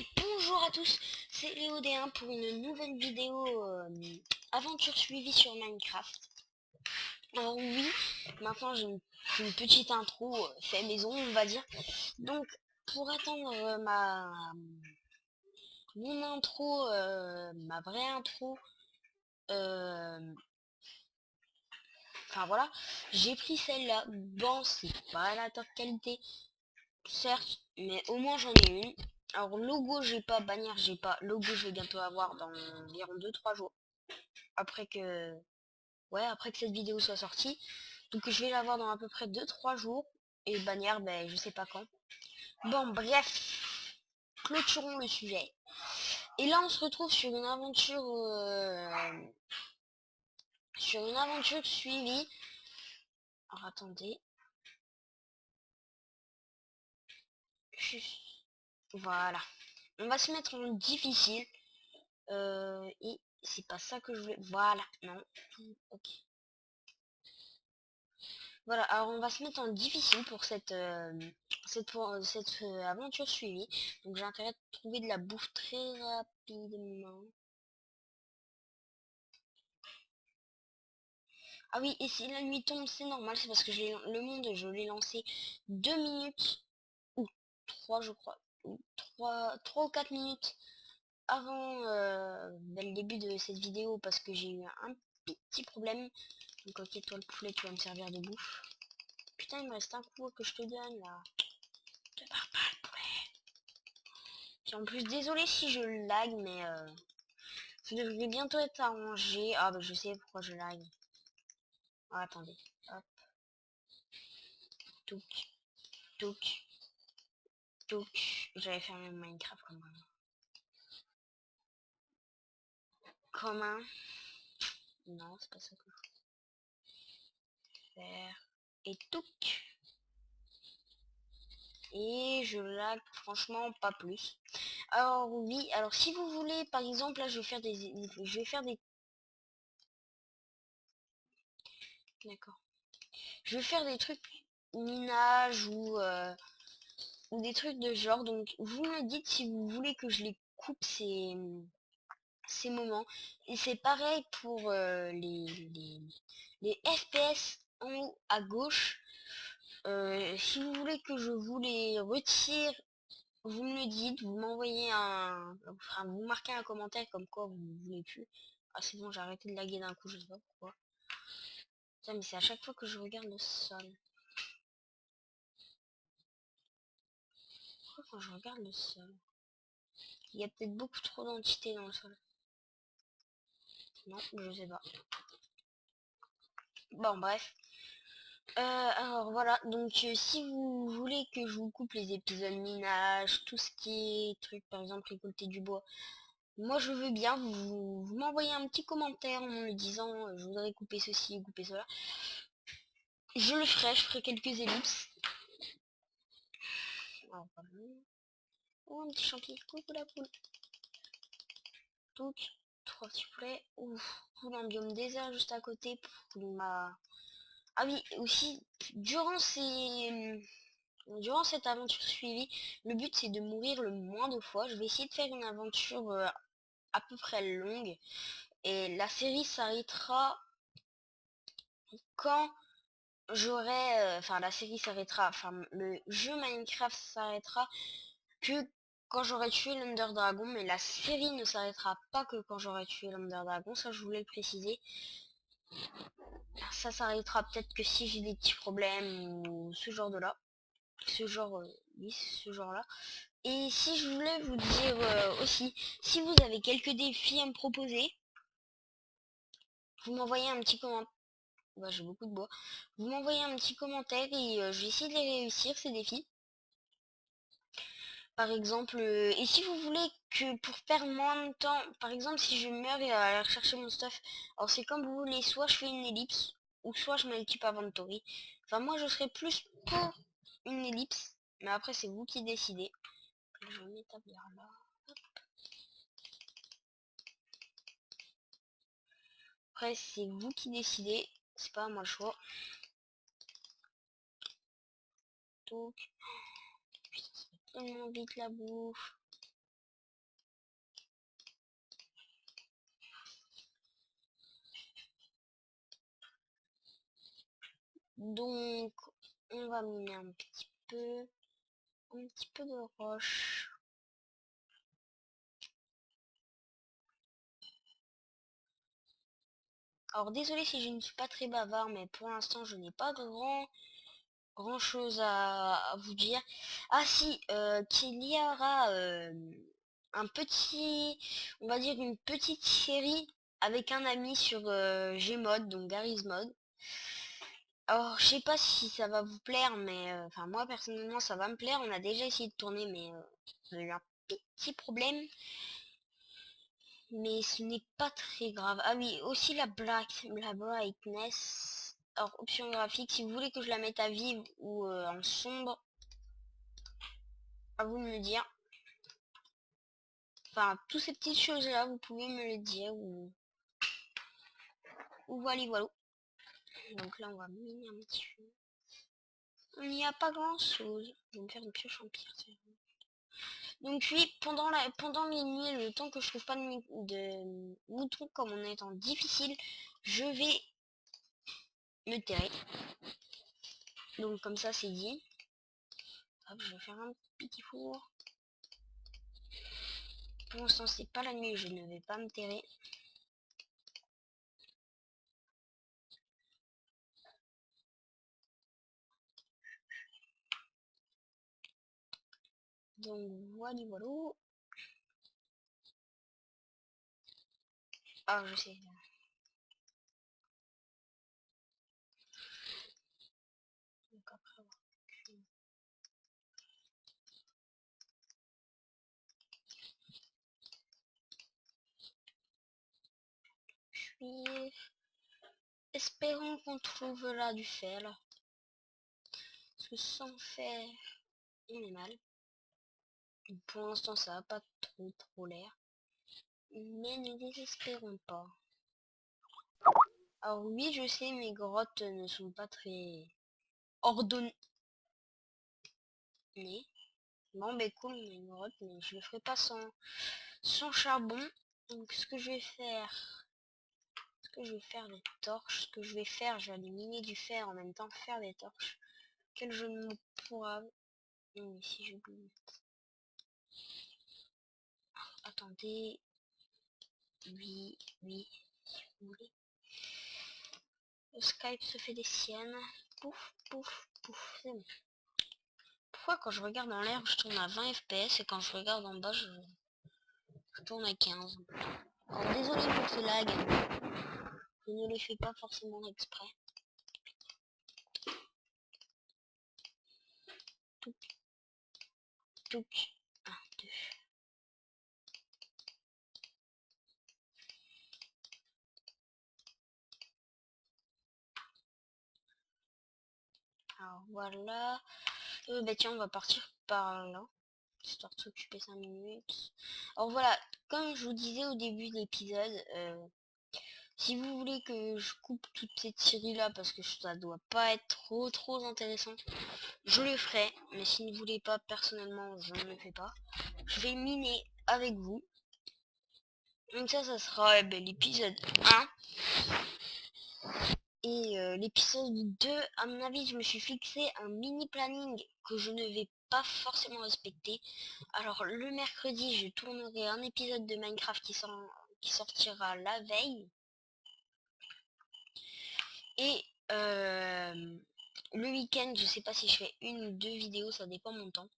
Et bonjour à tous, c'est Léo-D1 pour une nouvelle vidéo aventure suivie sur Minecraft. Alors oui, maintenant j'ai une petite intro fait maison, on va dire. Donc pour attendre mon intro, ma vraie intro, enfin voilà, j'ai pris celle-là. Bon, c'est pas la top qualité, certes, mais au moins j'en ai une. Alors logo j'ai pas, bannière j'ai pas, logo je vais bientôt avoir dans environ 2-3 jours. Après que cette vidéo soit sortie. Donc je vais l'avoir dans à peu près 2-3 jours. Et bannière, ben je sais pas quand. Bon bref, clôturons le sujet. Et là on se retrouve sur une aventure suivie. Alors attendez. Voilà. On va se mettre en difficile. Et c'est pas ça que je voulais. Voilà, non. Ok. Voilà, alors on va se mettre en difficile pour cette aventure suivie. Donc j'ai intérêt de trouver de la bouffe très rapidement. Ah oui, et si la nuit tombe, c'est normal, c'est parce que le monde, je l'ai lancé 2 minutes, ou 3 je crois, ou 3 ou 4 minutes avant le début de cette vidéo, parce que j'ai eu un petit problème. Donc ok, toi le poulet, tu vas me servir de bouffe. Putain, il me reste un coup que je te donne là. Te barre pas le poulet. Puis en plus, désolé si je lag, mais ça devrait bientôt être arrangé. Ah bah je sais pourquoi je lag. Ah, attendez, hop, touc, touc, touc. J'avais fermé Minecraft comme un... Comme un... Non, c'est pas ça que je veux faire. Et touc. Et je lag franchement pas plus. Alors oui, alors si vous voulez, par exemple, là je vais faire des... D'accord. Je vais faire des trucs minage ou des trucs de genre. Donc vous me dites si vous voulez que je les coupe ces moments. Et c'est pareil pour les FPS en haut à gauche. Si vous voulez que je vous les retire, vous me le dites, vous m'envoyez enfin, vous marquez un commentaire comme quoi vous ne voulez plus. Ah c'est bon, j'ai arrêté de laguer d'un coup, je sais pas pourquoi. Putain, mais c'est à chaque fois que je regarde le sol. Pourquoi quand je regarde le sol, il y a peut-être beaucoup trop d'entités dans le sol. Non, je sais pas. Bon bref. Alors voilà, donc si vous voulez que je vous coupe les épisodes minage, tout ce qui est truc, par exemple récolter du bois, moi je veux bien, vous m'envoyez un petit commentaire en me disant je voudrais couper ceci ou couper cela. Je le ferai, je ferai quelques ellipses. Alors, oh, un petit champi, coucou la poule. Donc, 3 petits poulets. Ouf, un biome désert juste à côté pour ma... Ah oui, aussi, durant ces... Durant cette aventure suivie, le but c'est de mourir le moins de fois. Je vais essayer de faire une aventure à peu près longue. Et la série s'arrêtera quand j'aurai... Enfin, la série s'arrêtera... Enfin, le jeu Minecraft s'arrêtera que quand j'aurai tué l'Under Dragon. Mais la série ne s'arrêtera pas que quand j'aurai tué l'Under Dragon. Ça, je voulais le préciser. Ça s'arrêtera peut-être que si j'ai des petits problèmes ou ce genre de là. Ce genre... oui, ce genre là. Et si je voulais vous dire aussi, si vous avez quelques défis à me proposer, vous m'envoyez un petit commentaire. Bah, j'ai beaucoup de bois. Vous m'envoyez un petit commentaire et je vais essayer de les réussir, ces défis. Par exemple, et si vous voulez que pour perdre moins de temps, par exemple, si je meurs et aller rechercher mon stuff, alors c'est comme vous voulez, soit je fais une ellipse, ou soit je m'équipe inventory. Enfin, moi, je serais plus pour une ellipse, mais après, c'est vous qui décidez. Je vais m'établir là. Après, c'est vous qui décidez. C'est pas à moi le choix. Donc, putain, ça va tellement vite la bouffe. Donc on va miner un petit peu de roche. Alors désolé si je ne suis pas très bavard, mais pour l'instant je n'ai pas grand chose à vous dire. Ah si, qu'il y aura un petit, on va dire une petite série avec un ami sur Gmod, donc Garry's Mod. Alors je sais pas si ça va vous plaire, mais enfin moi personnellement ça va me plaire. On a déjà essayé de tourner, mais on a eu un petit problème. Mais ce n'est pas très grave. Ah oui, aussi la brightness. Alors, option graphique, si vous voulez que je la mette à vive ou en sombre, à vous de me le dire. Enfin, toutes ces petites choses-là, vous pouvez me le dire. Ou voilà, voilà. Donc là, on va miner un petit peu. Il n'y a pas grand-chose. Je vais me faire une pioche en pierre. Donc oui, pendant les nuits, le temps que je trouve pas de moutons comme on est en difficile, je vais me terrer. Donc comme ça, c'est dit. Hop, je vais faire un petit four. Pour l'instant, c'est pas la nuit, je ne vais pas me terrer. Donc voilà, voilà. Ah, je sais. Donc après avoir cuire. Espérons qu'on trouve là du fer. Là. Parce que sans fer, on est mal. Pour l'instant, ça n'a pas trop l'air. Mais ne désespérons pas. Alors oui, je sais, mes grottes ne sont pas très ordonnées. Bon, ben cool, mes grottes, mais je le ferai pas sans charbon. Donc ce que je vais faire, des torches. Ce que je vais faire, je vais aller miner du fer en même temps, faire des torches. Quel jeu de mots pourra... Non, mais si j'oublie. Attendez. Oui, si vous voulez. Le Skype se fait des siennes. Pouf, pouf, pouf, c'est bon. Pourquoi quand je regarde en l'air, je tourne à 20 fps et quand je regarde en bas, je tourne à 15. Alors désolé pour ce lag. Je ne le fais pas forcément exprès. Touc, touc. 1, 2. Alors voilà. Bah tiens, on va partir par là. Histoire de s'occuper 5 minutes. Alors voilà, comme je vous disais au début de l'épisode, si vous voulez que je coupe toute cette série là parce que ça doit pas être trop intéressant, je le ferai. Mais si vous ne voulez pas, personnellement, je ne le fais pas. Je vais miner avec vous. Donc ça sera l'épisode 1. Et l'épisode 2, à mon avis, je me suis fixé un mini planning que je ne vais pas forcément respecter. Alors le mercredi, je tournerai un épisode de Minecraft qui sortira la veille. Et le week-end, je sais pas si je fais une ou 2 vidéos, ça dépend mon temps.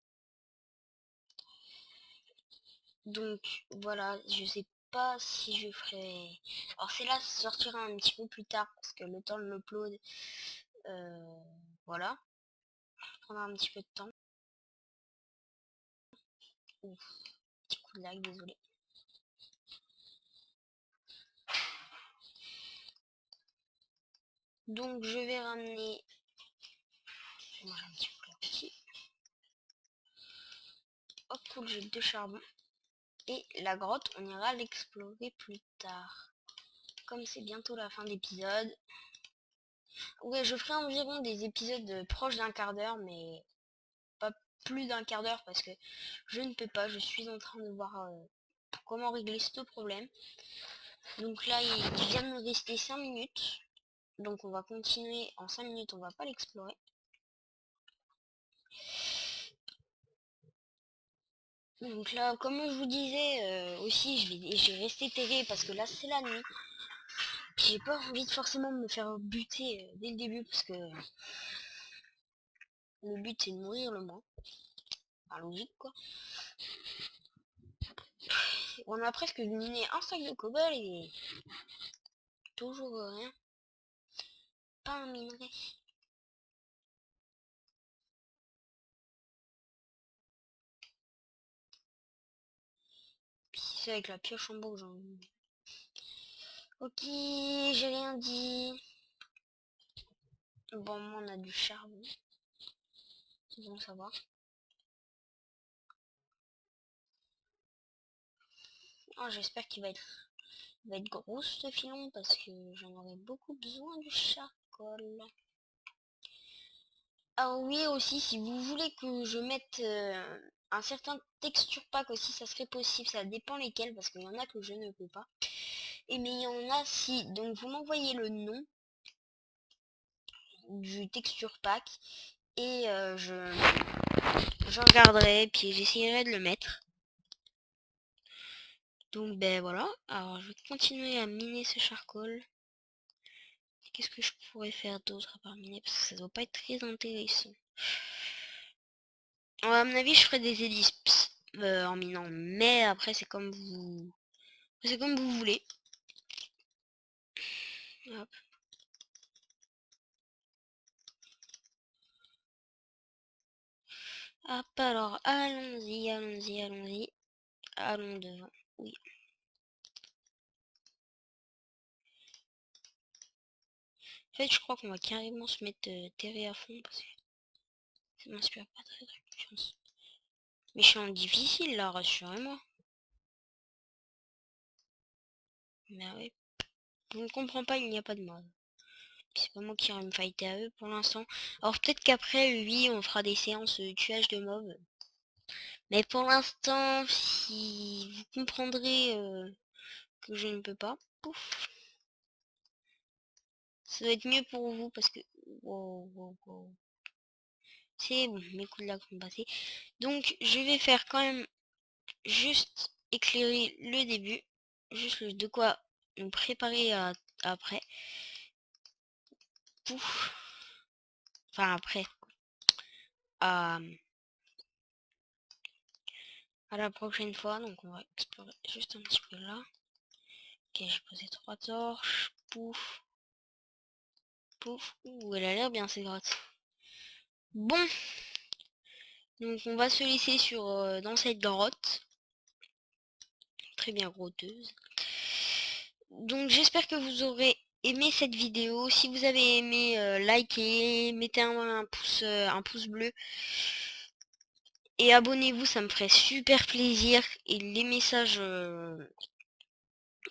Donc voilà, je sais pas si je ferai... Alors celle-là sortira un petit peu plus tard parce que le temps de l'upload, voilà, prendra un petit peu de temps. Ouf, petit coup de lag, désolé. Donc je vais ramener... Je vais manger un petit peu là aussi. Hop, cool, j'ai 2 charbons. Et la grotte, on ira l'explorer plus tard. Comme c'est bientôt la fin d'épisode. Ouais, je ferai environ des épisodes proches d'un quart d'heure, mais pas plus d'un quart d'heure parce que je ne peux pas. Je suis en train de voir comment régler ce problème. Donc là, il vient de me rester 5 minutes. Donc on va continuer en 5 minutes, on va pas l'explorer. Donc là, comme je vous disais, aussi je vais rester télé parce que là c'est la nuit. J'ai pas envie de forcément me faire buter dès le début parce que le but c'est de mourir le moins. Enfin, logique quoi. On a presque miné un sac de cobalt et toujours rien. Pas un minerai. Puis c'est avec la pioche en bois j'en... Ok, j'ai rien dit. Bon, moi on a du charbon. C'est bon savoir. Oh, j'espère qu'il va être gros ce filon parce que j'en aurai beaucoup besoin du charcoal. Ah oui aussi, si vous voulez que je mette un certain texture pack aussi, ça serait possible. Ça dépend lesquels parce qu'il y en a que je ne peux pas. Et mais il y en a si. Donc vous m'envoyez le nom du texture pack et je regarderai puis j'essayerai de le mettre. Donc ben voilà, alors je vais continuer à miner ce charcoal. Qu'est-ce que je pourrais faire d'autre à part miner parce que ça doit pas être très intéressant. À mon avis je ferai des ellipses en minant, mais après c'est comme vous voulez. Hop. Hop, alors allons-y, allons-y, allons-y. Allons devant, oui. En fait, je crois qu'on va carrément se mettre terré à fond parce que ça m'inspire pas très confiance. Mais je suis en difficile là, rassurez-moi. Mais oui. Je ne comprends pas, il n'y a pas de mode. C'est pas moi qui irai me fighter à eux pour l'instant. Alors peut-être qu'après, oui, on fera des séances de tuage de mobs. Mais pour l'instant, si vous comprendrez que je ne peux pas, pouf, ça doit être mieux pour vous parce que... Wow, wow, wow. C'est bon, mes coups de lac sont passés. Donc je vais faire quand même juste éclairer le début. Juste de quoi nous préparer après. Pouf. Enfin après. À la prochaine fois. Donc on va explorer juste un petit peu là. Ok, j'ai posé 3 torches. Pouf. Pouf. Ouh, elle a l'air bien cette grotte. Bon. Donc on va se laisser sur dans cette grotte. Très bien grotteuse. Donc j'espère que vous aurez aimé cette vidéo. Si vous avez aimé, likez, mettez un pouce bleu. Et abonnez-vous, ça me ferait super plaisir. Et les messages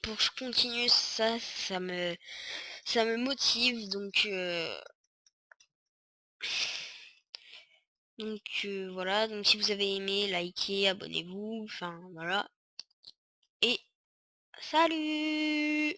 pour que je continue, ça me motive. Donc voilà, donc si vous avez aimé, likez, abonnez-vous, enfin voilà. Et salut!